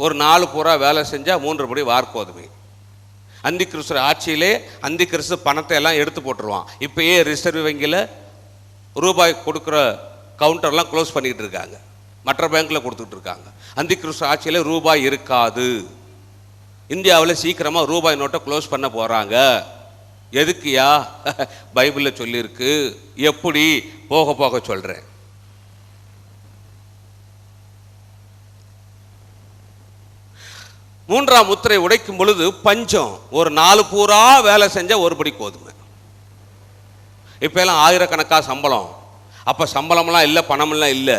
ஒரு 4 பூரா வேலை செஞ்சால் 3 படி வார்கோதுமை. அந்தி கிறிஸ்து ஆட்சியிலே அந்தி கிறிஸ்து பணத்தை எல்லாம் எடுத்து போட்டுருவான். இப்பயே ரிசர்வ் வங்கியில் ரூபாய் கொடுக்குற கவுண்டர்லாம் க்ளோஸ் பண்ணிக்கிட்டு இருக்காங்க, மற்ற பேங்க்கில் கொடுத்துக்கிட்டு இருக்காங்க. அந்தி கிறிஸ்து ஆட்சியில் ரூபாய் இருக்காது. இந்தியாவில் சீக்கிரமாக ரூபாய் நோட்டை க்ளோஸ் பண்ண போகிறாங்க. எதுக்குயா? பைபிளில் சொல்லியிருக்கு. எப்படி? போக போக சொல்கிறேன். மூன்றாம் முத்திரை உடைக்கும் பொழுது பஞ்சம். ஒரு 4 பூரா வேலை செஞ்சால் 1 படி கோதுமை. இப்போ எல்லாம் ஆயிரக்கணக்காக சம்பளம். அப்போ சம்பளம்லாம் இல்லை, பணமெல்லாம் இல்லை.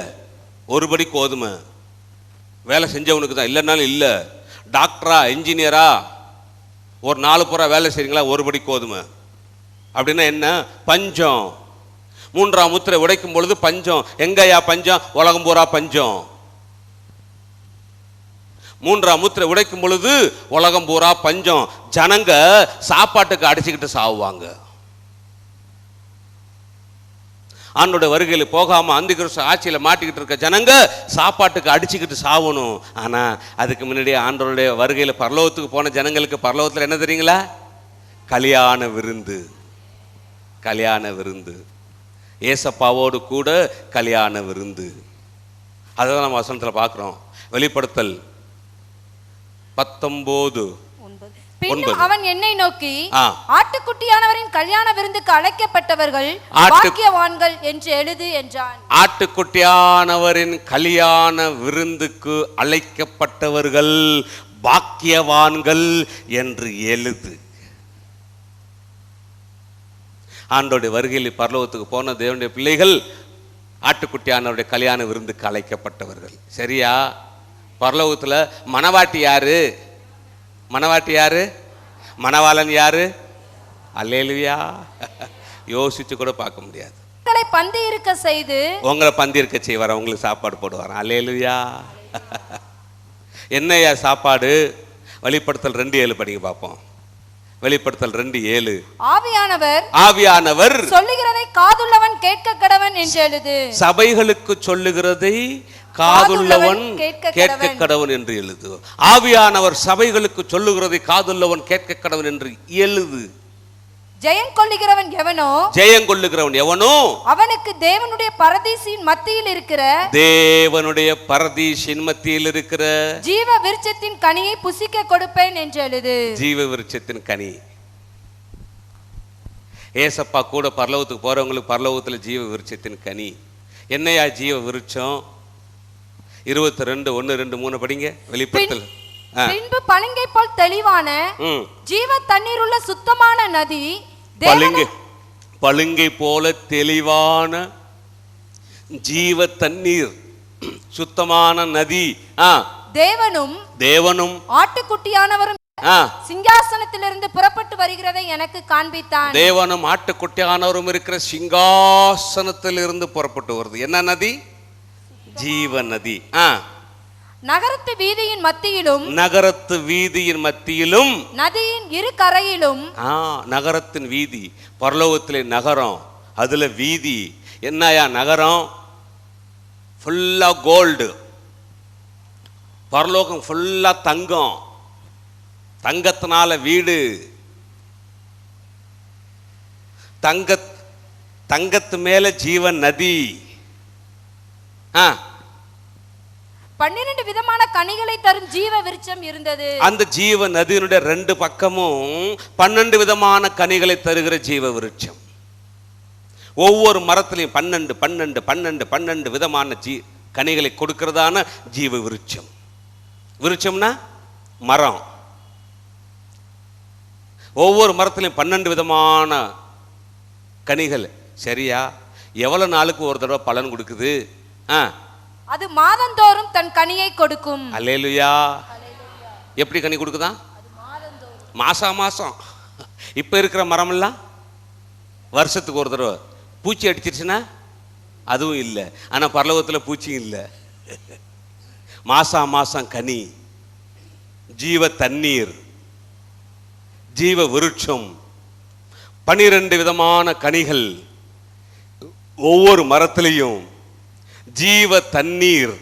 1 படி கோதுமை வேலை செஞ்சவனுக்கு தான், இல்லைன்னாலும் இல்லை. டாக்டரா இன்ஜினியரா ஒரு 4 பூரா வேலை செய்றீங்களா, 1 படி கோதுமை. அப்படின்னா என்ன? பஞ்சம். மூன்றாம் முத்திரை உடைக்கும் பொழுது பஞ்சம். எங்கயா பஞ்சம்? உலகம் பூரா பஞ்சம். மூன்றாம் முத்திரை உடைக்கும் பொழுது உலகம் பூரா பஞ்சம். ஜனங்க சாப்பாட்டுக்கு அடிச்சுக்கிட்டு சாவுவாங்க. ஆண்டோட வருகையில் போகாம அந்தி கிறிஸ்து ஆட்சியில் மாட்டிக்கிட்டு இருக்க ஜனங்க சாப்பாட்டுக்கு அடிச்சுக்கிட்டு சாவணும். ஆனா அதுக்கு முன்னாடி ஆண்டோடைய வருகையில் பரலோகத்துக்கு போன ஜனங்களுக்கு பரலோகத்தில் என்ன தெரியுங்களா? கல்யாண விருந்து. கல்யாண விருந்து. ஏசப்பாவோடு கூட கல்யாண விருந்து. அதுதான் நம்ம வசனத்தில் பார்க்குறோம். வெளிப்படுத்தல் 19:9. பின்னும் அவன் என்னை நோக்கி, ஆட்டுக்குட்டியானவரின் கல்யாண விருந்துக்கு அழைக்கப்பட்டவர்கள் பாக்கியவான்கள் என்று எழுது என்றான். ஆட்டுக்குட்டியானவரின் கல்யாண விருந்துக்கு அழைக்கப்பட்டவர்கள் பாக்கியவான்கள் என்று எழுது. ஆண்டோடைய வருகையில் பரலோகத்துக்கு போன தேவனுடைய பிள்ளைகள் ஆட்டுக்குட்டியானவருடைய கல்யாண விருந்துக்கு அழைக்கப்பட்டவர்கள். சரியா? பரலோகத்தில் மணவாட்டி யாரு? மணவாட்டி யாரு? மணவாளன் யாரு? அல்லேலூயா. யோசிச்சு கூட பார்க்க முடியாது. உங்களை பந்தி இருக்க செய்து, உங்களை பந்தி இருக்க செய்வார், உங்களுக்கு சாப்பாடு போடுவார். அல்லேலூயா. என்னையா சாப்பாடு? வெளிப்படுத்தல் 2:7 படிங்க பார்ப்போம். வெளிப்படுத்தல் 2:7. ஆவியானவர் சொல்லுகிறதை காதுள்ளவன் கேட்க கடவன் என்று எழுது. சபைகளுக்கு சொல்லுகிறதை காதுள்ளவன் கேட்க கடவன் என்று எழுது. ஆவியானவர் சபைகளுக்கு சொல்லுகிறதை காதுள்ளவன் கேட்க கடவன் என்று எழுது. ஜெயம் கொள்ளுகிறவன் எவனோ, ஜெயம் கொள்ளுகிறவன் எவனோ அவனுக்கு தேவனுடைய பரதீசின் மத்தியில் இருக்கிற, தேவனுடைய பரதீசின் மத்தியில் இருக்கிற ஜீவ விருட்சத்தின் கனியை புசிக்க கொடுப்பேன் என்று எழுது. ஜீவ விருட்சத்தின் கனி. ஏசப்பா கூட பரலோகத்துக்கு போறவங்களுக்கு பரலோகத்தில் ஜீவ விருட்சத்தின் கனி. என்னையா ஜீவ விருட்சம்? 22, 1, 2, 3 படிங்க. வெளிப்படுத்தல். பின்பு பளிங்கை போல் தெளிவான ஜீவ தண்ணீர் உள்ள சுத்தமான நதி, பளிங்கை போல தெளிவான ஜீவ தண்ணீர் சுத்தமான நதி, தேவனும் ஆட்டுக்குட்டியானவரும் சிங்காசனத்திலிருந்து புறப்பட்டு வருகிறதை எனக்கு காண்பித்தான். தேவனும் ஆட்டுக்குட்டியானவரும் இருக்கிற சிங்காசனத்திலிருந்து புறப்பட்டு வருது. என்ன நதி? ஜீவ நதி. நகரத்து வீதியின் மத்தியிலும், நகரத்து வீதியின் மத்தியிலும், நதியின் இரு கரையிலும். நகரத்தின் வீதி. பரலோகத்திலே நகரம், அதுல வீதி. என்னயா நகரம்? ஃபுல்லா கோல்டு. பரலோகம் ஃபுல்லா தங்கம். தங்கத்தினால வீடு. தங்கத்து மேல ஜீவன் நதி. 12 விதமான கனிகளை தரும் ஜீவ விருட்சம் இருந்தது. அந்த ஜீவ நதியினுடைய 2 பக்கமும் 12 விதமான கனிகளை தருகிற ஜீவ விருட்சம். ஒவ்வொரு மரத்திலையும் 12 விதமான கனிகளை கொடுக்கிறதான ஜீவ விருட்சம். விருட்சம்னா மரம். ஒவ்வொரு மரத்திலையும் 12 விதமான கனிகள். சரியா? எவ்வளவு நாளுக்கு ஒரு தடவை பலன் கொடுக்குது? அது மாதந்தோறும் தன் கனியை கொடுக்கும். அல்லேலூயா. எப்படி கனி கொடுக்குதா? மாசம். இப்ப இருக்கிற மரம் எல்லாம் வருஷத்துக்கு ஒரு தடவை. பூச்சி அடிச்சிருச்சுன்னா அதுவும் இல்லை. ஆனா பரலோகத்தில் பூச்சியும் இல்லை. மாசம் கனி, ஜீவ தண்ணீர், ஜீவ விருட்சம், 12 விதமான கனிகள். ஒவ்வொரு மரத்திலையும் ஜீவ தண்ணீர்.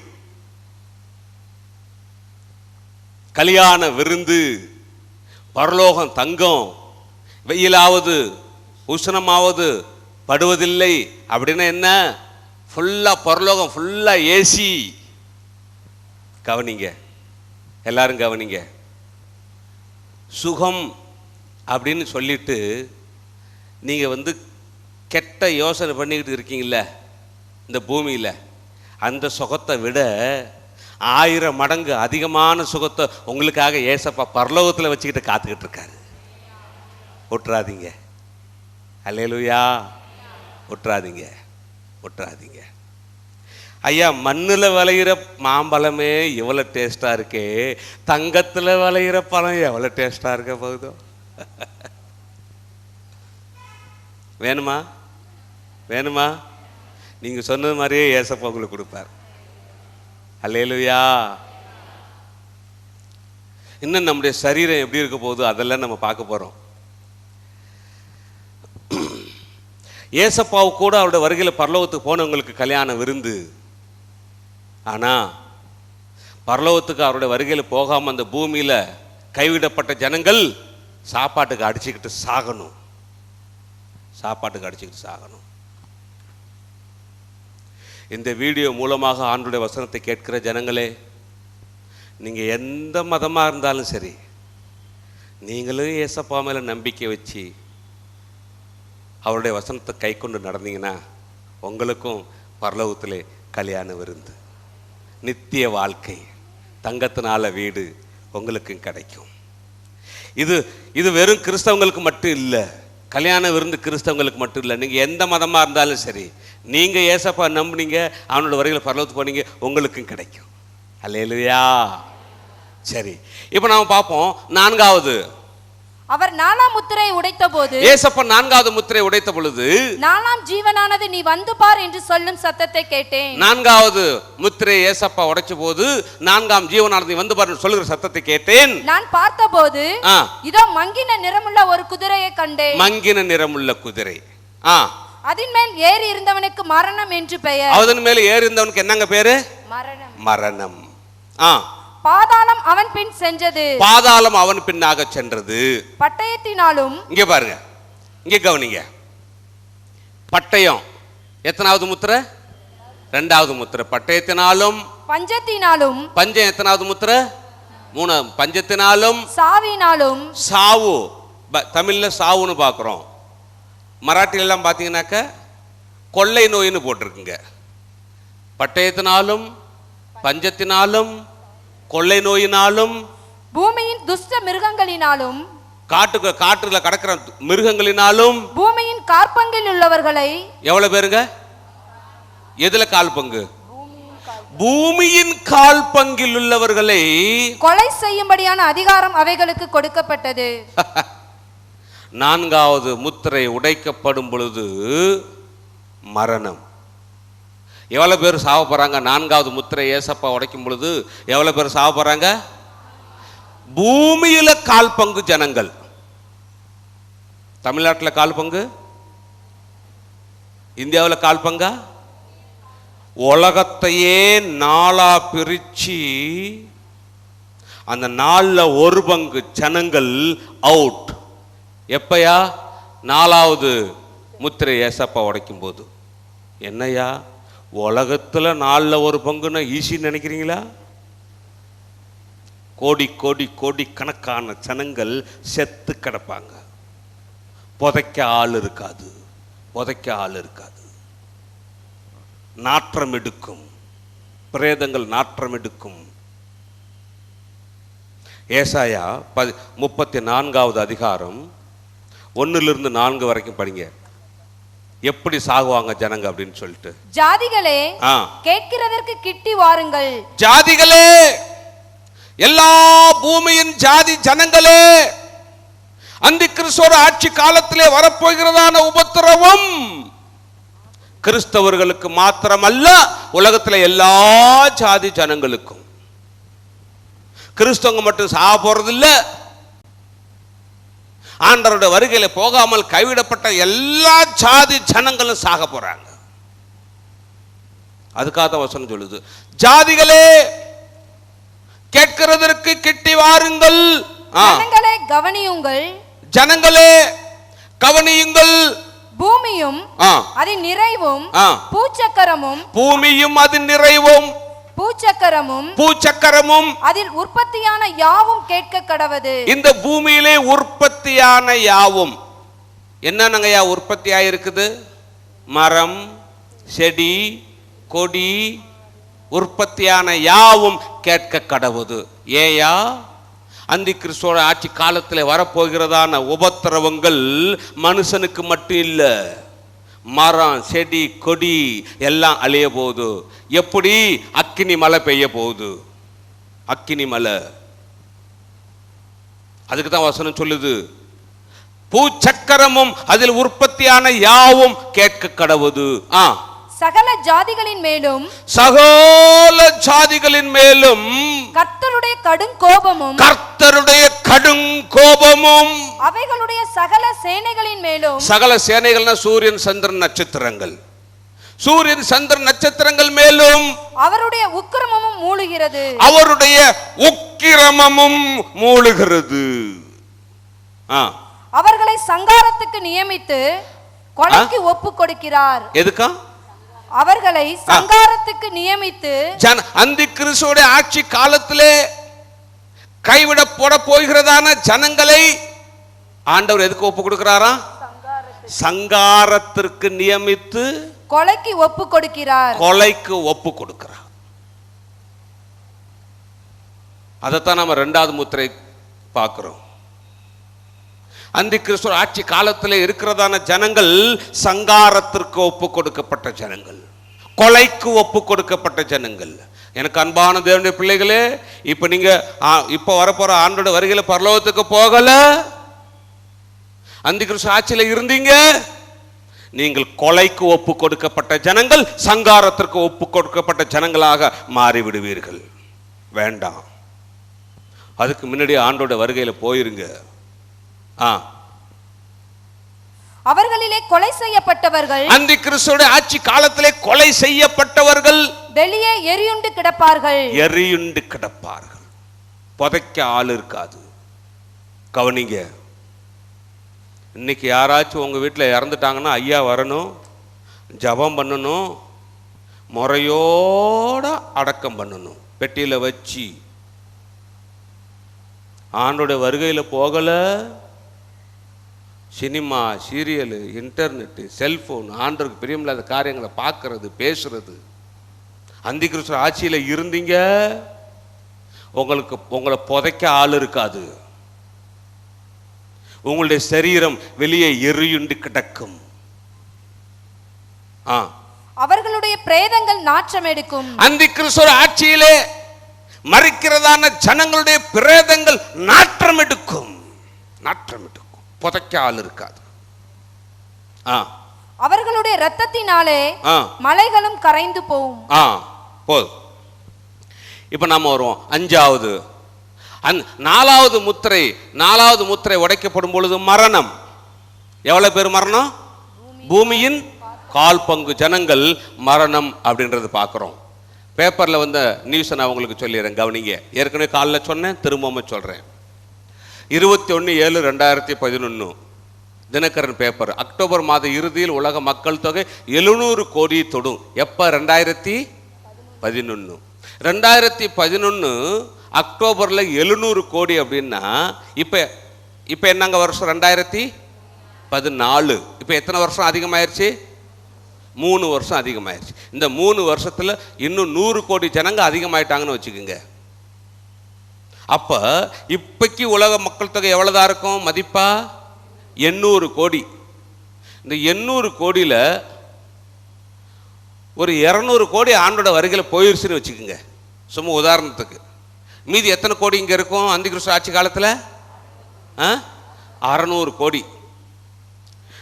கல்யாண விருந்து, பரலோகம் தங்கம், வெயிலாவது உஷ்ணமாவது படுவதில்லை அப்படின்னா என்ன? ஃபுல்லா பரலோகம், ஃபுல்லா ஏசி. கவனிங்க, எல்லாரும் கவனிங்க. சுகம் அப்படின்னு சொல்லிட்டு நீங்க கெட்ட யோசனை பண்ணிக்கிட்டு இருக்கீங்கள இந்த பூமியில, அந்த சுகத்தை விட 1000 மடங்கு அதிகமான சுகத்தை உங்களுக்காக ஏசப்பா பரலோகத்தில் வச்சுக்கிட்டு காத்துக்கிட்டு இருக்காரு. விட்டுறாதீங்க. அல்லேலூயா. விட்டுறாதீங்க, விட்டுறாதீங்க. ஐயா, மண்ணில் விளையிற மாம்பழமே எவ்வளோ டேஸ்டாக இருக்கே, தங்கத்தில் விளையிற பழம் எவ்வளோ டேஸ்டாக இருக்க போகுதோ. வேணுமா? வேணுமா? நீங்கள் சொன்னது மாதிரியே ஏசப்பா உங்களுக்கு கொடுப்பார். அல்லேலூயா. இன்னும் நம்முடைய சரீரம் எப்படி இருக்க போகுது அதெல்லாம் நம்ம பார்க்க போகிறோம். ஏசப்பாவு கூட அவருடைய வருகையில் பரலோகத்துக்கு போனவங்களுக்கு கல்யாண விருந்து. ஆனால் பரலோகத்துக்கு அவருடைய வருகையில் போகாமல் அந்த பூமியில் கைவிடப்பட்ட ஜனங்கள் சாப்பாட்டுக்கு அடிச்சுக்கிட்டு சாகணும். சாப்பாட்டுக்கு அடிச்சுக்கிட்டு சாகணும். இந்த வீடியோ மூலமாக ஆண்டவருடைய வசனத்தை கேட்கிற ஜனங்களே, நீங்கள் எந்த மதமாக இருந்தாலும் சரி, நீங்களும் ஏசப்பா மேலே நம்பிக்கை வச்சு அவருடைய வசனத்தை கை கொண்டு நடந்தீங்கன்னா உங்களுக்கும் பரலோகத்திலே கல்யாண விருந்து, நித்திய வாழ்க்கை, தங்கத்தினால வீடு உங்களுக்கும் கிடைக்கும். இது வெறும் கிறிஸ்தவங்களுக்கு மட்டும் இல்லை, கல்யாண விருந்து கிறிஸ்தவங்களுக்கு மட்டும் இல்லை. நீங்கள் எந்த மதமாக இருந்தாலும் சரி, நீங்கள் ஏசப்பா நம்புனீங்க, அவனோட வருகையில் பரலோகத்துக்கு போனீங்க, உங்களுக்கும் கிடைக்கும். அல்லேலூயா. சரி, இப்போ நாம பார்ப்போம். 4வது, அவர் 4ஆம் முத்திரை உடைத்த போது, ஏசப்பா 4வது முத்திரை உடைத்த பொழுது, 4ஆம் ஜீவனானது நீ வந்து பார் என்று சொல்லும் சத்தத்தை கேட்டேன். 4வது முத்திரை ஏசப்பா உடைச்ச போது 4ஆம் ஜீவனானது நீ வந்து பார் என்று சொல்லுகிற சத்தத்தை கேட்டேன். நான் பார்த்தபோது இதோ மங்கின நிறமுள்ள ஒரு குதிரையை கண்டேன். மங்கின நிறமுள்ள குதிரை. அதன் மேல் ஏறி இருந்தவனுக்கு மரணம் என்று பெயர். அதன் மேல் ஏறி இருந்தவனுக்கு என்னங்க பேரு? மரணம். மரணம். பாதாளம் அவன் பின் சென்றது. பாதாளம் அவன் பின்னாக சென்றது. பட்டயத்தினாலும், இங்க பாருங்க, இங்க கவனிங்க. பட்டயம் எத்தனாவது முத்திரை? 2வது முத்திரை. பட்டயத்தினாலும் பஞ்சத்தினாலும், பஞ்சம் எத்தனாவது முத்திரை? 3. பஞ்சத்தினாலும் சாவினாலும், சாவு தமிழ்ல சாவுன்னு பார்க்குறோம். மராட்டில எல்லாம் பார்த்தீங்கன்னாக்க கொள்ளை நோயின்னு போட்டிருக்குங்க. பட்டயத்தினாலும் பஞ்சத்தினாலும் கொள்ளை நோயினாலும் பூமியின் துஷ்ட மிருகங்களினாலும், காட்டுல கடக்கிற மிருகங்களினாலும், பூமியின் காற்பங்கில் உள்ளவர்களை, எவ்வளவு பேருங்க? எதுல கால் பங்கு? பூமியின் கால் பங்கில் உள்ளவர்களை கொலை செய்யும்படியான அதிகாரம் அவைகளுக்கு கொடுக்கப்பட்டது. 4வது முத்திரை உடைக்கப்படும் பொழுது மரணம். எவ்வளவு பேர் சாவ போறாங்க? 4வது முத்திரை ஏசப்பா உடைக்கும் பொழுது எவ்வளவு பேர் சாவ போறாங்க? பூமியில கால் பங்கு ஜனங்கள். தமிழ்நாட்டில் கால் பங்கு, இந்தியாவில் கால் பங்கா? உலகத்தையே 4ஆ பிரிச்சு அந்த 4ல் 1 பங்கு ஜனங்கள் அவுட். எப்பயா? 4வது முத்திரை ஏசப்பா உடைக்கும் போது. என்னையா உலகத்தில் 4ல் 1 பங்குன்னா ஈஸின்னு நினைக்கிறீங்களா? கோடி கோடி கோடி கணக்கான ஜனங்கள் செத்து கிடப்பாங்க. புதைக்க ஆள் இருக்காது, புதைக்க ஆள் இருக்காது. நாற்றம் எடுக்கும், பிரேதங்கள் நாற்றம் எடுக்கும். ஏசாயா 34வது அதிகாரம் 1லிருந்து 4 வரைக்கும் படிங்க. எப்படி சாகுவாங்க ஜனங்க அப்படின்னு சொல்லிட்டு. ஜாதிகளே கேட்கிறதற்கு கிட்டி வாருங்கள். ஜாதிகளே, எல்லா பூமியின் ஜாதி ஜனங்களே, அந்தி கிறிஸ்துவோட ஆட்சி காலத்திலே வரப்போகிறதான உபத்திரவம் கிறிஸ்தவர்களுக்கு மாத்திரமல்ல, உலகத்தில் எல்லா ஜாதி ஜனங்களுக்கும். கிறிஸ்தவங்க மட்டும் சாக போறது இல்ல, ஆண்டவருடைய வருகையில போகாமல் கைவிடப்பட்ட எல்லா ஜாதி ஜனங்களும் சாக போறாங்க. அதுக்காக வசனம் சொல்லுது, ஜாதிகளே கேட்கிறதற்கு கிட்டி வாருங்கள். ஜனங்களே கவனியுங்கள், ஜனங்களே கவனியுங்கள். பூமியும் அதன் நிறைவும் பூச்சக்கரமும், பூமியும் அதன் நிறைவும் பூச்சக்கரமும் அதில் உற்பத்தியான யாவும் கேட்க கடவது. இந்த பூமியிலே உற்பத்தியான யாவும் என்னங்கய்யா உற்பத்தி ஆயிருக்குது? மரம், செடி, கொடி, உற்பத்தியான யாவும் கேட்க கடவுது. ஏயா? அந்தி கிறிஸ்துவோட ஆட்சி காலத்தில் வரப்போகிறதான உபத்திரவங்கள் மனுஷனுக்கு மட்டும் இல்லை, மரம், செடி, கொடி எல்லாம் அழிய போகுது. எப்படி? அக்கினி மழை பெய்ய போகுது. அக்கினி மழை. அதுக்கு தான் வசனம் சொல்லுது, பூச்சக்கரமும் அதில் உற்பத்தியான யாவும் கேட்க கடவுது. சகல ஜாதிகளின் மேலும் கர்த்தருடைய கடும் கோபமும் அவைகளுடைய சகல சேனைகளின் மேலும். சகல சேனைகள்னா சூரியன், சந்திரன், நட்சத்திரங்கள். சூரியன், சந்திரன், நட்சத்திரங்கள் மேலும் அவருடைய உக்கிரமமும் மூழுகிறது. அவர்களை சங்காரத்துக்கு நியமித்து கொலைக்கு ஒப்பு கொடுக்கிறார். எதுக்கா? அவர்களை சங்காரத்துக்கு நியமித்து அந்தி கிறிஸ்துவோட ஆட்சி காலத்திலே கைவிட போட போகிறதான ஜனங்களை ஆண்டவர் எதுக்கு ஒப்பு கொடுக்கிறாரா? சங்காரத்திற்கு நியமித்து கொலைக்கு ஒப்பு கொடுக்கிறார். அதைத்தான் நம்ம இரண்டாவது முத்திரை பார்க்கிறோம். அந்தி கிறிஸ்துவ ஆட்சி காலத்தில் இருக்கிறதான ஜனங்கள் சங்காரத்திற்கு ஒப்பு கொடுக்கப்பட்ட ஜனங்கள், கொலைக்கு ஒப்பு கொடுக்கப்பட்ட ஜனங்கள். எனக்கு அன்பான தேவனுடைய பிள்ளைகளே, இப்ப நீங்க இப்ப வரப்போற ஆண்டோட வருகையில பரலோகத்துக்கு போகல, அந்தி கிறிஸ்துவ ஆட்சியில இருந்தீங்க, நீங்கள் கொலைக்கு ஒப்பு கொடுக்கப்பட்ட ஜனங்கள், சங்காரத்திற்கு ஒப்பு கொடுக்கப்பட்ட ஜனங்களாக மாறிவிடுவீர்கள். வேண்டாம். அதுக்கு முன்னாடி ஆண்டோட வருகையில போயிருங்க. அவர்களிலே கொலை செய்யப்பட்டவர்கள், அந்தி கிறிஸ்துவோட ஆட்சி காலத்திலே கொலை செய்யப்பட்டவர்கள் வெளியே எரியுண்டு கிடப்பார்கள். புதைக்க ஆள் இருக்காது. கவனிங்க, இன்னைக்கு யாராச்சும் உங்க வீட்டில் இறந்துட்டாங்கன்னா ஐயா வரணும், ஜபம் பண்ணணும், முறையோட அடக்கம் பண்ணணும், பெட்டியில வச்சு. ஆண்டோட வருகையில போகல, சினிமா, சீரியலு, இன்டர்நெட்டு, செல்போன், ஆண்டவருக்கு பிரியமில்லாத காரியங்களை பார்க்கறது, பேசுறது. அந்தி கிறிஸ்து ஆட்சியில இருந்தீங்க, உங்களை புதைக்க ஆள் இருக்காது. உங்களுடைய சரீரம் வெளியே எரியுண்டு கிடக்கும். அவர்களுடைய பிரேதங்கள் நாற்றம் எடுக்கும். அந்தி கிறிஸ்து ஆட்சியிலே மரிக்கிறதான ஜனங்களுடைய பிரேதங்கள் நாற்றம் எடுக்கும். புதைக்க ஆள் இருக்காது. அவர்களுடைய இரத்தத்தினாலே மலைகளும் கரைந்து போகும். போதும். இப்ப நாம வருவோம் அஞ்சாவது, நாலாவது முத்திரை உடைக்கப்படும் பொழுது மரணம். எவ்வளவு பேர் மரணம்? பூமியின் 1/4 பங்கு ஜனங்கள் மரணம் அப்படின்றது பார்க்கிறோம். பேப்பர்ல வந்த நியூஸ் நான் உங்களுக்கு சொல்லிடுறேன், கவனிங்க. ஏற்கனவே காலைல சொன்னேன், திரும்பவும் சொல்றேன். 21/7/2011 தினகரன் பேப்பர், அக்டோபர் மாத இறுதியில் உலக மக்கள் தொகை 700 கோடி தொடும். எப்ப? 2011. 2011 அக்டோபர்ல 700 கோடி அப்படின்னா இப்ப என்னங்க வருஷம்? 2014. இப்ப எத்தனை வருஷம் அதிகமாயிருச்சு? 3 வருஷம் அதிகமாயிருச்சு. இந்த 3 வருஷத்துல இன்னும் 100 கோடி ஜனங்க அதிகமாயிட்டாங்கன்னு வச்சுக்கோங்க. அப்ப இப்பைக்கு உலக மக்கள் தொகை எவ்வளவுதான் இருக்கும் மதிப்பா? 800 கோடி. இந்த 800 கோடியில ஒரு 200 கோடி ஆண்டோட வருகையில போயிருச்சுன்னு வச்சுக்கோங்க, சும்மா உதாரணத்துக்கு. மீதி எத்தனை கோடி இங்க இருக்கும் அந்தி கிறிஸ்து ஆட்சி காலத்துல? 600 கோடி.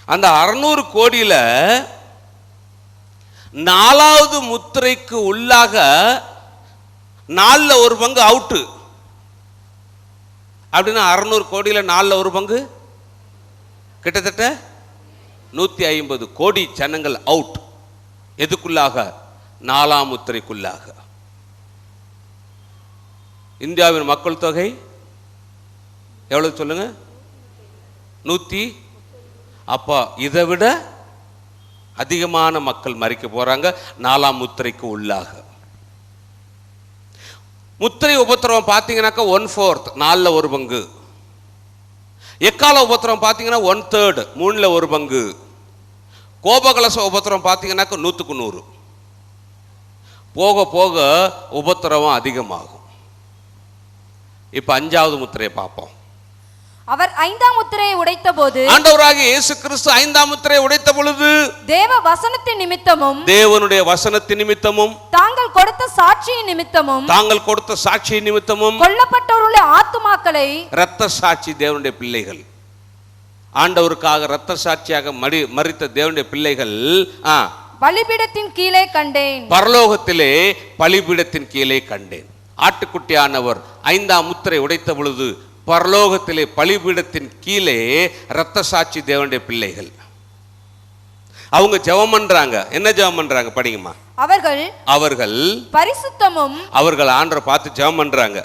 அந்த 600 கோடியில 4வது முத்திரைக்கு உள்ளாக 4ல் 1 பங்கு அவுட்டு. அப்படின்னா 600 கோடியில 4ல் 1 பங்கு கிட்டத்தட்ட 150 கோடி ஜனங்கள் அவுட். எதுக்குள்ளாக? 4ஆம் முத்திரைக்குள்ளாக. இந்தியாவின் மக்கள் தொகை எவ்வளவு சொல்லுங்க? 100. அப்போ இதை விட அதிகமான மக்கள் மரிக்க போறாங்க 4ஆம் முத்திரைக்கு உள்ளாக. முத்திரை உபத்திரவம் பார்த்தீங்கன்னாக்கா 1/4, 4ல் 1 பங்கு. எக்கால உபத்திரவம் பார்த்தீங்கன்னா 1/3, 3ல் 1 பங்கு. கோபகலச உபத்திரவம் பார்த்தீங்கன்னாக்கா 100க்கு 100. போக போக உபத்திரவம் அதிகமாகும். இப்ப 5வது முத்திரையை பார்ப்போம். அவர் 5ஆம் முத்திரையை உடைத்த போது, ஆண்டவராகிய இயேசு கிறிஸ்து 5ஆம் முத்திரையை உடைத்த பொழுது, தேவ வசனத்தின் நிமித்தமும், தேவனுடைய வசனத்தின் நிமித்தமும், தாங்கள் கொடுத்த சாட்சியின் நிமித்தமும், தாங்கள் கொடுத்த சாட்சியின் நிமித்தமும், கொல்லப்பட்டவருடைய ஆத்துமாக்களை, இரத்த சாட்சி தேவனுடைய பிள்ளைகள், ஆண்டவருக்காக இரத்த சாட்சியாக மரித்த தேவனுடைய பிள்ளைகள் பலிபீடத்தின் கீழே கண்டேன். பரலோகத்திலே பலிபீடத்தின் கீழே கண்டேன். ஆட்டுக்குட்டியானவர் 5ஆம் முத்திரை உடைத்த பொழுது பரலோகத்திலே பலிபீடத்தின் கீழே இரத்த சாட்சி தேவனுடைய பிள்ளைகள் அவங்க ஜெபம் பண்றாங்க. என்ன ஜெபம் பண்றாங்க படிங்கம்மா? அவர்கள் பரிசுத்தமும், அவர்கள் ஆண்டவரை பார்த்து ஜெபம் பண்றாங்க.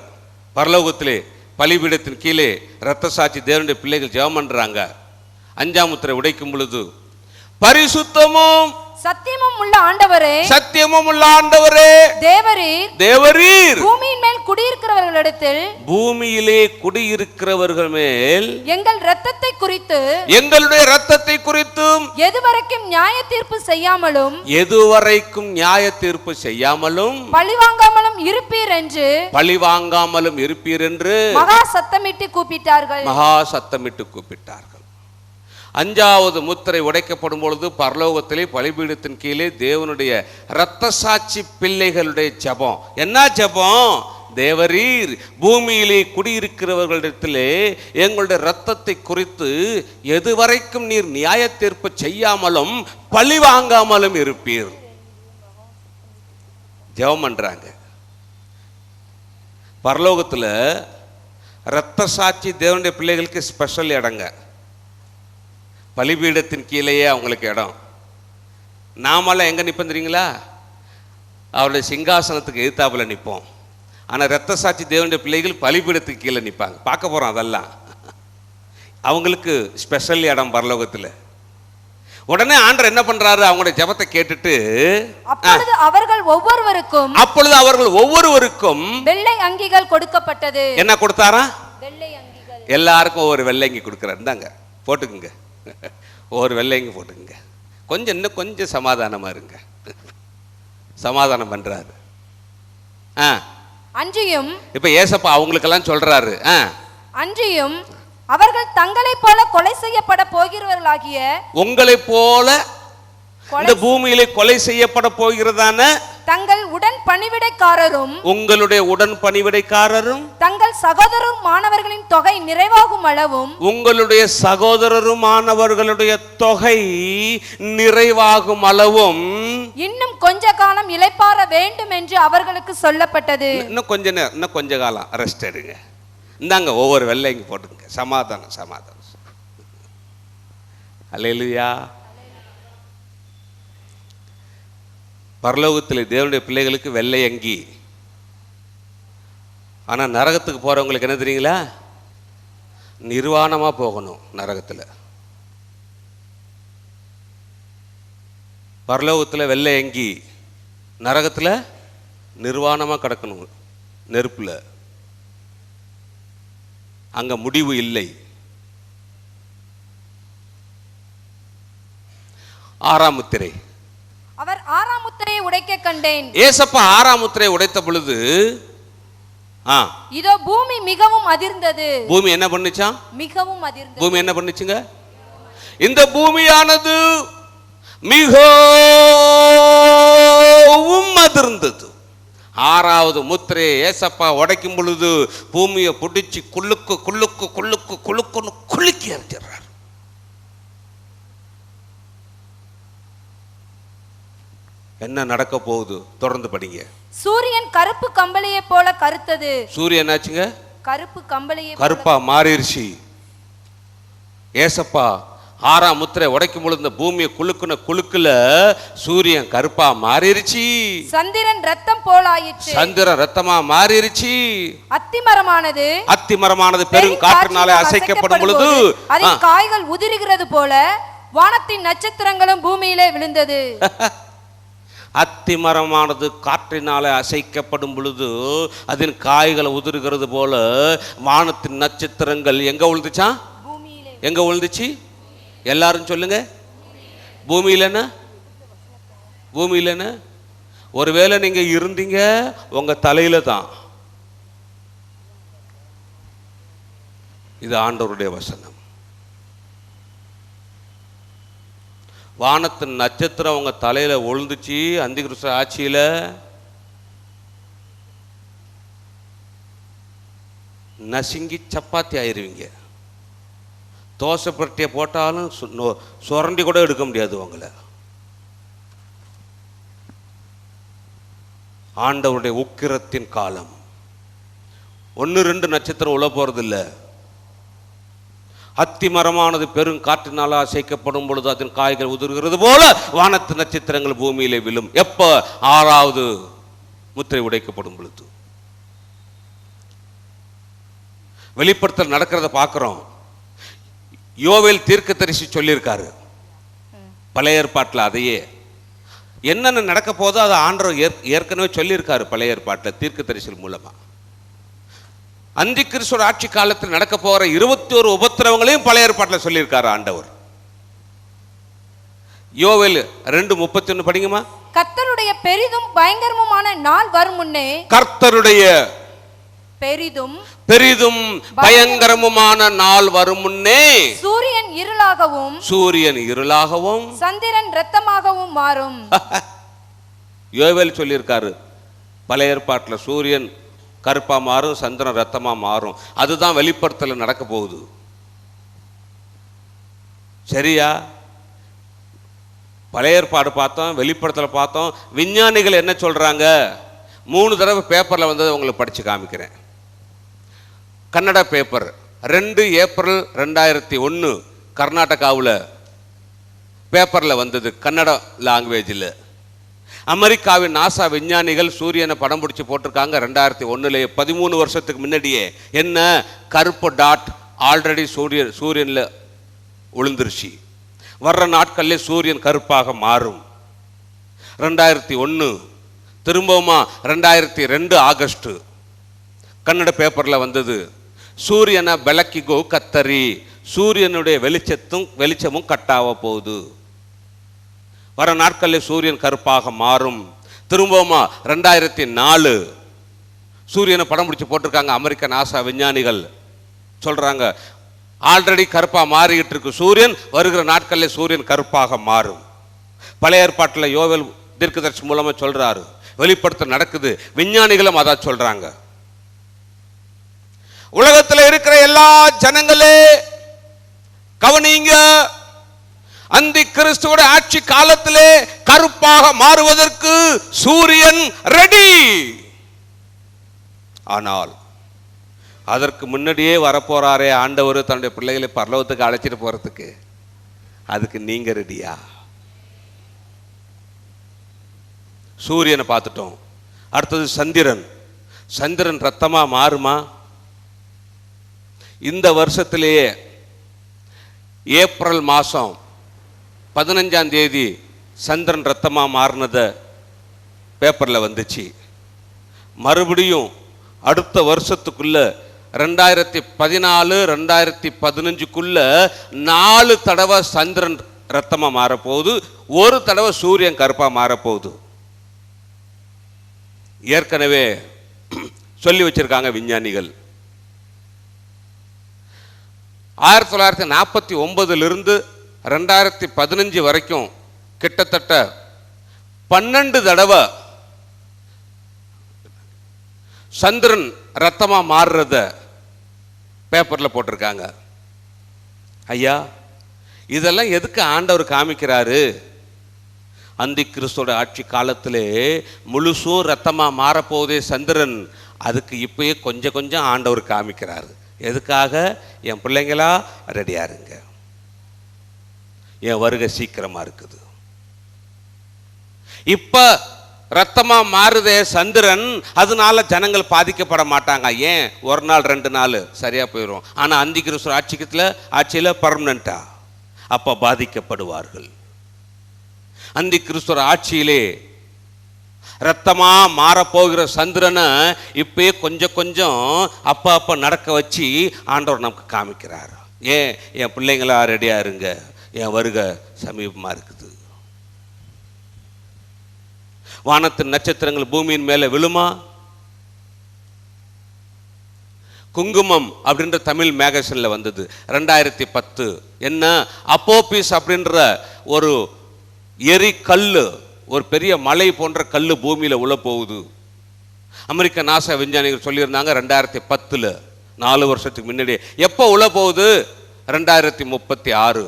பரலோகத்திலே பலிபீடத்தின் கீழே இரத்த சாட்சி தேவனுடைய பிள்ளைகள் ஜெபம் பண்றாங்க. 5ஆம் முத்திரை உடைக்கும் பொழுது, பரிசுத்தமும் சத்தியமும் உள்ள ஆண்டவரே, சத்தியமும் உள்ள ஆண்டவரே, தேவரீர் பூமியின் மேல் குடியிருக்கிறவர்களிடத்தில், பூமியிலே குடியிருக்கிறவர்கள் மேல் எங்கள் இரத்தத்தை குறித்து, எங்களுடைய இரத்தத்தை குறித்தும் எதுவரைக்கும் நியாய தீர்ப்பு செய்யாமலும், பழிவாங்காமலும் இருப்பீர் என்று மகா சத்தமிட்டு கூப்பிட்டார்கள். 5வது முத்திரை உடைக்கப்படும் பொழுது பரலோகத்திலே பலிபீடத்தின் கீழே தேவனுடைய இரத்த சாட்சி பிள்ளைகளுடைய ஜெபம். என்ன ஜெபம்? தேவரீர் பூமியிலே குடியிருக்கிறவர்களிடத்திலே எங்களுடைய இரத்தத்தை குறித்து எதுவரைக்கும் நீர் நியாய தீர்ப்பு செய்யாமலும் பழி வாங்காமலும் இருப்பீர். ஜெபம் பண்றாங்க. பரலோகத்துல இரத்த சாட்சி தேவனுடைய பிள்ளைகளுக்கு ஸ்பெஷல் இடங்க. பலிபீடத்தின் கீழேயே அவங்களுக்கு இடம். நாமெல்லாம் எங்க நிற்போம் தெரியுங்களா? அவருடைய சிங்காசனத்துக்கு எதிர்த்தாப்புல நிற்போம். ஆனால் இரத்த சாட்சி தேவனுடைய பிள்ளைகள் பலிபீடத்துக்கு கீழே நிற்பாங்க. பார்க்க போறோம் அதெல்லாம். அவங்களுக்கு ஸ்பெஷல் இடம் பரலோகத்தில். உடனே ஆண்டவர் என்ன பண்றாரு? அவங்களுடைய ஜெபத்தை கேட்டுட்டு அப்பொழுது அவர்கள் ஒவ்வொருவருக்கும் வெள்ளை அங்கிகள் கொடுக்கப்பட்டது. என்ன கொடுத்தாரா? வெள்ளை அங்கிகள். எல்லாருக்கும் ஒவ்வொரு வெள்ளைங்கி கொடுக்குறாரு. இந்தாங்க போட்டுக்குங்க, ஒவ்வொரு வெள்ளைங்க போட்டுக்குங்க. கொஞ்சம் இன்னும் கொஞ்சம் சமாதானமா இருங்க. சமாதானம் பண்றாரு. அன்றியும் இப்ப ஏசப்பா அவங்களுக்கெல்லாம் சொல்றாரு, அன்றியும் அவர்கள் தங்களைப் போல கொலை செய்யப்பட போகிறவர்களாகிய உங்களைப் போல இந்த பூமியிலே கொலை செய்யப்பட போகிறதான தங்கள் உடன் பணிவிடைக்காரரும், உங்களுடைய உடன் பணிவிடைக்காரரும், தங்கள் சகோதரரும் மாணவர்களின் தொகை நிறைவாகும் அளவும், உங்களுடைய சகோதரரும் மாணவர்களுடைய தொகை நிறைவாகும் அளவும் இன்னும் கொஞ்ச காலம் இளைப்பாற வேண்டும் என்று அவர்களுக்கு சொல்லப்பட்டது. இன்னும் கொஞ்ச காலம் ரெஸ்ட் எடுங்க. இந்தாங்க ஒவ்வொரு வெள்ளைங்க போட்டுங்க. சமாதானம் சமாதானம். அல்லேலூயா. பரலோகத்தில் தேவனுடைய பிள்ளைகளுக்கு வெள்ளை அங்கி. ஆனால் நரகத்துக்கு போறவங்களுக்கு என்ன தெரியுங்களா? நிர்வாணமா போகணும் நரகத்தில். பரலோகத்தில் வெள்ளை அங்கி, நரகத்தில் நிர்வாணமா கிடக்கணும் நெருப்புல. அங்க முடிவு இல்லை. 6ஆம் முத்திரை. அவர் 6ஆம் முத்திரையை உடைக்க கண்டேன். ஏசப்பா 6ஆம் முத்திரையை உடைத்த பொழுது இதோ பூமி மிகவும் அதிர்ந்தது. பூமி என்ன பண்ணுச்சா? மிகவும் அதிர்ந்தது. பூமி என்ன பண்ணுச்சுங்க? இந்த பூமியானது மிகவும் அதிர்ந்தது. 6வது முத்திரையை ஏசப்பா உடைக்கும் பொழுது பூமியை பிடிச்சி குள்ளுக்கு குள்ளுக்கு குள்ளுக்கு குள்ளுக்குன்னு குலுக்கி எறிஞ்சிடுறார். என்ன நடக்க போகுது? தொடர்ந்து படிங்க. சூரியன் கருப்பு கம்பளியை போல கருத்தது. சூரியன் ஆச்சுங்க? கருப்பு கம்பளியை கருப்பா மாறிடுச்சு. ஏசப்பா 6ஆம் முத்திரை உடைக்கும் பொழுது இந்த பூமியை குலுக்குல சூரியன் கருப்பா மாறிடுச்சு, சந்திரன் ரத்தம் போலாயிற்று, சந்திரன் ரத்தமா மாறிடுச்சு, அத்திமரமானது பெரும் காற்றினாலே அசைக்கப்படும் பொழுது அதன் காய்கள் உதிர்கிறது போல வானத்தின் நட்சத்திரங்களும் பூமியிலே விழுந்தது. அத்திமரமானது காற்றினாலே அசைக்கப்படும் பொழுது அதன் காய்களை உதிர்கிறது போல வானத்தின் நட்சத்திரங்கள் எங்க விழுந்துச்சா? எங்க விழுந்துச்சு? எல்லாரும் சொல்லுங்க. பூமியிலன்னா பூமியிலன்னா ஒருவேளை நீங்க இருந்தீங்க உங்க தலையில தான். இது ஆண்டவருடைய வசனம். வானத்தின் நட்சத்திரம் உங்க தலையில விழுந்துச்சு. அந்தி கிறிஸ்து ஆட்சியில நசுங்கி சப்பாத்தி ஆயிருவீங்க. தோசை புரட்டியை போட்டாலும் சுரண்டி கூட எடுக்க முடியாது உங்களை. ஆண்டவருடைய உக்கிரத்தின் காலம். 1-2 நட்சத்திரம் உள்ள போறது இல்லை. அத்தி மரமானது பெரும் காற்றினால அசைக்கப்படும் பொழுது அதன் காய்கள் உதிர்கிறது போல வானத்து நட்சத்திரங்கள் பூமியிலே விழும். எப்ப? 6வது முத்திரை உடைக்கப்படும் பொழுது. வெளிப்படுத்தல் நடக்கிறத பார்க்கிறோம். யோவேல் தீர்க்கதரிசி சொல்லியிருக்காரு பழைய ஏற்பாட்டில். அதையே என்னென்ன நடக்க போதோ அதை ஆண்டவர் ஏற்கனவே சொல்லியிருக்காரு பழைய ஏற்பாட்டில் தீர்க்கதரிசி மூலமா. அந்தி கிறிஸ்துவோட ஆட்சி காலத்தில் நடக்க போகிற 21 உபத்திரவங்களையும் பழைய ஏற்பாட்டில் சொல்லியிருக்காரு ஆண்டவர். யோவேல் 2:31 படிங்கம்மா. கர்த்தருடைய பெரிதும் பயங்கரமுமான நாள் வரும் முன்னே, கர்த்தருடைய பெரிதும் பயங்கரமுமான நாள் வரும் முன்னே சூரியன் இருளாகவும் சந்திரன் இரத்தமாகவும் மாறும். யோவேல் சொல்லியிருக்காரு பழைய ஏற்பாட்டில் சூரியன் கருப்பா மாறும், சந்திரன் ரத்தமா மாறும். அதுதான் வெளிப்படுத்தல நடக்க போகுது. சரியா? பழைய ஏற்பாடு பார்த்தோம், வெளிப்படுத்தல பார்த்தோம். விஞ்ஞானிகள் என்ன சொல்றாங்க? 3 தடவை பேப்பர்ல வந்ததை உங்களுக்கு படிச்சு காமிக்கிறேன். கன்னட பேப்பர் 2 ஏப்ரல் 2001 கர்நாடகாவில் பேப்பரில் வந்தது, கன்னட லாங்குவேஜில். அமெரிக்காவின் நாசா விஞ்ஞானிகள் சூரியனை படம் பிடிச்சி போட்டிருக்காங்க 2001. 13 வருஷத்துக்கு முன்னாடியே. என்ன? கருப்பு டாட் ஆல்ரெடி சூரியனில் விழுந்துருச்சு. வர்ற நாட்களில் சூரியன் கருப்பாக மாறும். 2001 திரும்பவுமா 2002 ஆகஸ்ட் கன்னட பேப்பரில் வந்தது. சூரியனை ಬೆಳಕಿಗೂ கத்தரி, சூரியனுடைய வெளிச்சமும் கட்டாக போகுது. வர நாட்களில் சூரியன் கருப்பாக மாறும். திரும்பவுமா 2004 சூரியனை படம் பிடிச்சி போட்டிருக்காங்க அமெரிக்க நாசா விஞ்ஞானிகள். சொல்றாங்க ஆல்ரெடி கருப்பா மாறிக்கிட்டு இருக்கு சூரியன், வருகிற நாட்களில் சூரியன் கருப்பாக மாறும். பழைய ஏற்பாட்டில் யோவேல் தீர்க்கதரிசி மூலமா சொல்றாரு. வெளிப்படுத்த நடக்குது. விஞ்ஞானிகளும் அதான் சொல்றாங்க. உலகத்தில் இருக்கிற எல்லா ஜனங்களே கவனிங்க. அந்தி கிறிஸ்துவோட ஆட்சி காலத்திலே கருப்பாக மாறுவதற்கு சூரியன் ரெடி. ஆனால் அதற்கு முன்னாடியே வரப்போறாரே ஆண்டவர் தன்னுடைய பிள்ளைகளை பரலோகத்துக்கு அழைச்சிட்டு போறதுக்கு, அதுக்கு நீங்க ரெடியா? சூரியனை பார்த்துட்டோம். அடுத்தது சந்திரன் ரத்தமா மாறுமா? இந்த வருஷத்திலேயே ஏப்ரல் மாதம் 15ஆம் தேதி சந்திரன் ரத்தமா மாறினத பேப்பரில் வந்துச்சு. மறுபடியும் அடுத்த வருஷத்துக்குள்ள 2014 2015 4 தடவை சந்திரன் ரத்தமா மாறப்போகுது, 1 தடவை சூரியன் கருப்பா மாறப்போகுது. ஏற்கனவே சொல்லி வச்சிருக்காங்க விஞ்ஞானிகள். 1949 2015 வரைக்கும் கிட்டத்தட்ட 12 தடவை சந்திரன் ரத்தமா மாறுறத பேப்பர்ல போட்டிருக்காங்க. ஐயா, இதெல்லாம் எதுக்கு ஆண்டவர் காமிக்கிறாரு? அந்தி கிறிஸ்துவோட ஆட்சி காலத்திலே முழுசும் ரத்தமா மாறப்போதே சந்திரன், அதுக்கு இப்பயே கொஞ்சம் கொஞ்சம் ஆண்டவர் காமிக்கிறாரு. எதுக்காக? என் பிள்ளைங்களா ரெடியா இருங்க. என் வருகை சீக்கிரமா இருக்குது. இப்ப ரத்தமா மாறுதே சந்திரன், அதனால ஜனங்கள் பாதிக்கப்பட மாட்டாங்க. ஏன்? ஒரு நாள் 2 நாள் சரியா போயிடும். ஆனா அந்தி கிறிஸ்து ஆட்சியில பர்மனண்டா அப்ப பாதிக்கப்படுவார்கள். அந்தி கிறிஸ்து ஆட்சியிலே ரத்தமா மாறப்போகிற சந்திரனை இப்பயே கொஞ்சம் கொஞ்சம் அப்ப நடக்க வச்சு ஆண்டவர் நமக்கு காமிக்கிறார். ஏன்? என் பிள்ளைங்களா ரெடியா இருங்க, என் வருகை சமீபமா இருக்குது. வானத்தின் நட்சத்திரங்கள் பூமியின் மேல விழுமா? குங்குமம் அப்படின்ற தமிழ் மேகசின்ல வந்தது 2010. என்ன? அப்போபிஸ் அப்படின்ற ஒரு எரி கல்லு, ஒரு பெரிய மலை போன்ற கல்லு பூமியில உள்ள போகுது. அமெரிக்க நாசா விஞ்ஞானிகள் சொல்லியிருந்தாங்க 2010, 4 வருஷத்துக்கு முன்னாடி. எப்போ உள்ள போகுது? 2036.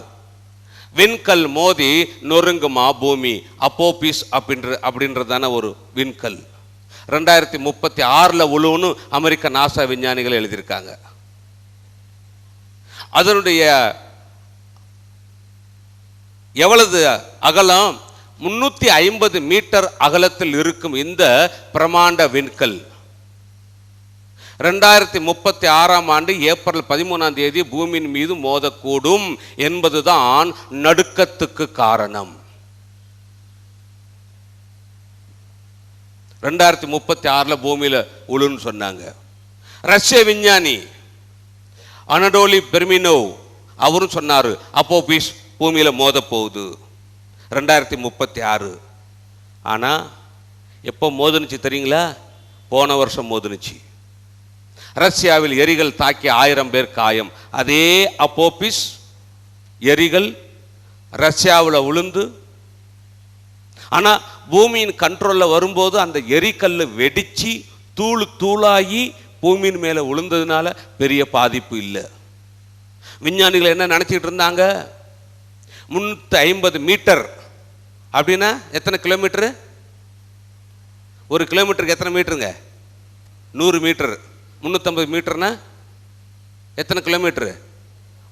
விண்கல் மோதி நொறுங்குமா பூமி. அப்போபிஸ் அப்படின்றதான ஒரு விண்கல் 2036 உழுவுன்னு அமெரிக்க நாசா விஞ்ஞானிகள் எழுதியிருக்காங்க. அதனுடைய எவ்வளவு அகலம்? 350 மீட்டர் அகலத்தில் இருக்கும் இந்த பிரமாண்ட விண்கல் 2036 ஏப்ரல் 13 பூமியின் மீது மோதக்கூடும் என்பதுதான் நடுக்கத்துக்கு காரணம். 2036 பூமியில உழுன்னு சொன்னாங்க. ரஷ்ய விஞ்ஞானி அனடோலி பெர்மினோவ் அவரும் சொன்னாரு அப்போபிஸ் பூமியில மோத போகுது 2036. ஆனா எப்போ மோதுனுச்சு தெரியுங்களா? போன வருஷம் மோதுனுச்சு. ரஷ்யாவில் எரிகள் தாக்கி 1000 பேர் காயம். அதே அப்போபிஸ் எரிகள் ரஷ்யாவில் விழுந்து, ஆனா பூமியின் கண்ட்ரோல்ல வரும்போது அந்த எரிக்கல்ல வெடிச்சு தூளாகி பூமியின் மேல விழுந்ததுனால பெரிய பாதிப்பு இல்லை. விஞ்ஞானிகள் என்ன நினைச்சிட்டு இருந்தாங்க? 350 மீட்டர் அப்படின்னா எத்தனை கிலோமீட்டரு? ஒரு கிலோமீட்டருக்கு எத்தனை மீட்டருங்க? 100 மீட்டர். 350 மீட்டர்னா எத்தனை கிலோமீட்டரு?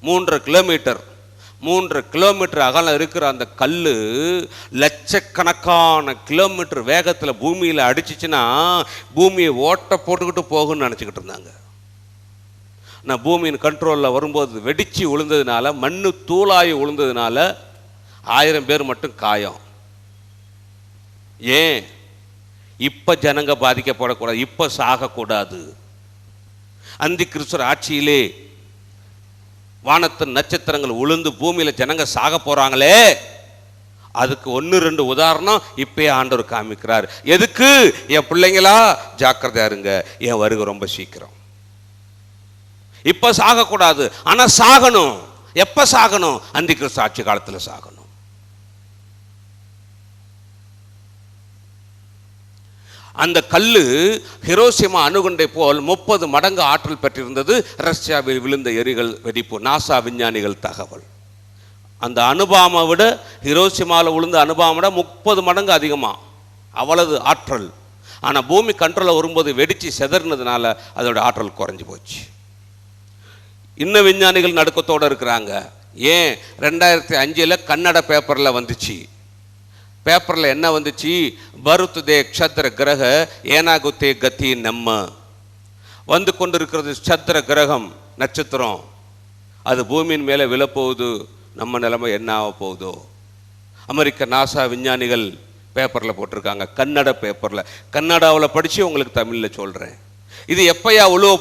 3 கிலோமீட்டர். 3 கிலோமீட்டர் அகலம் இருக்கிற அந்த கல்லு லட்சக்கணக்கான கிலோமீட்டர் வேகத்தில் பூமியில் அடிச்சிச்சுன்னா பூமியை ஓட்ட போட்டுக்கிட்டு போகும்னு நினச்சிக்கிட்டு இருந்தாங்க. நான் பூமியின் கண்ட்ரோலில் வரும்போது வெடிச்சு விழுந்ததுனால, மண்ணு தூளாகி விழுந்ததுனால 1000 பேர் மட்டும் காயம். ஏன்? இப்ப ஜனங்க பாதிக்கப்படக்கூடாது, இப்ப சாகக்கூடாது. அந்தி கிறிஸ்து ஆட்சியிலே வானத்தின் நட்சத்திரங்கள் உளுந்து பூமியில ஜனங்க சாக போறாங்களே, அதுக்கு 1-2 உதாரணம் இப்பயே ஆண்டவர் காமிக்கிறார். எதுக்கு? என் பிள்ளைங்களா ஜாக்கிரதையா இருங்க, என் வருகை ரொம்ப சீக்கிரம். இப்ப சாகக்கூடாது, ஆனா சாகணும். எப்ப சாகணும்? அந்தி கிறிஸ்து ஆட்சி காலத்துல சாகணும். அந்த கல்லு ஹிரோஷிமா அணுகுண்டை போல் 30 மடங்கு ஆற்றல் பெற்றிருந்தது. ரஷ்யாவில் விழுந்த எரிகள் வெடிப்பு. நாசா விஞ்ஞானிகள் தகவல். அந்த அணுபாமை விட, ஹிரோஷிமாவில் விழுந்த அணுபாமை விட 30 மடங்கு அதிகமா, அவ்வளவு ஆற்றல். ஆனால் பூமி கண்ட்ரோலில் வரும்போது வெடிச்சு செதறினதுனால அதோட ஆற்றல் குறைஞ்சி போச்சு. இன்னும் விஞ்ஞானிகள் நடுக்கத்தோடு இருக்கிறாங்க. ஏன்? 2005 கன்னட பேப்பரில் வந்துச்சு. பேப்பரில் என்ன வந்துச்சு? பருத்துதே க்ஷத்ர கிரக ஏனாகுத்தே கத்தி நம்ம. வந்து கொண்டிருக்கிறது க்ஷத்ர கிரகம், நட்சத்திரம். அது பூமியின் மேலே விழப்போகுது. நம்ம நிலைமை என்ன ஆக போகுதோ? அமெரிக்க நாசா விஞ்ஞானிகள் பேப்பரில் போட்டிருக்காங்க, கன்னட பேப்பரில். கன்னடாவில் படித்து உங்களுக்கு தமிழில் சொல்கிறேன். இது எப்பயா உழுவ